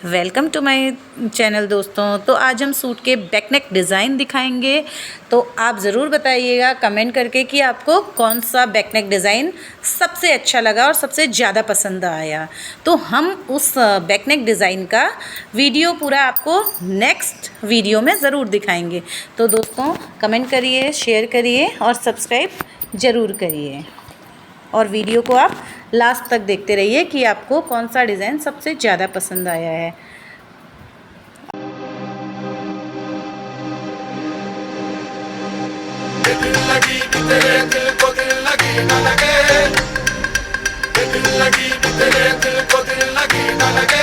Welcome to my channel दोस्तों। तो आज हम सूट के बैक नेक डिज़ाइन दिखाएंगे। तो आप ज़रूर बताइएगा कमेंट करके कि आपको कौन सा बैक नेक डिज़ाइन सबसे अच्छा लगा और सबसे ज़्यादा पसंद आया। तो हम उस बैक नेक डिज़ाइन का वीडियो पूरा आपको नेक्स्ट वीडियो में ज़रूर दिखाएंगे। तो दोस्तों कमेंट करिए, शेयर करिए और सब्सक्राइब ज़रूर करिए और वीडियो को आप लास्ट तक देखते रहिए कि आपको कौन सा डिज़ाइन सबसे ज़्यादा पसंद आया है। दिल लगी कि तेरे दिल को दिल लगी न लगे, दिल लगी कि तेरे दिल को दिल लगी न लगे।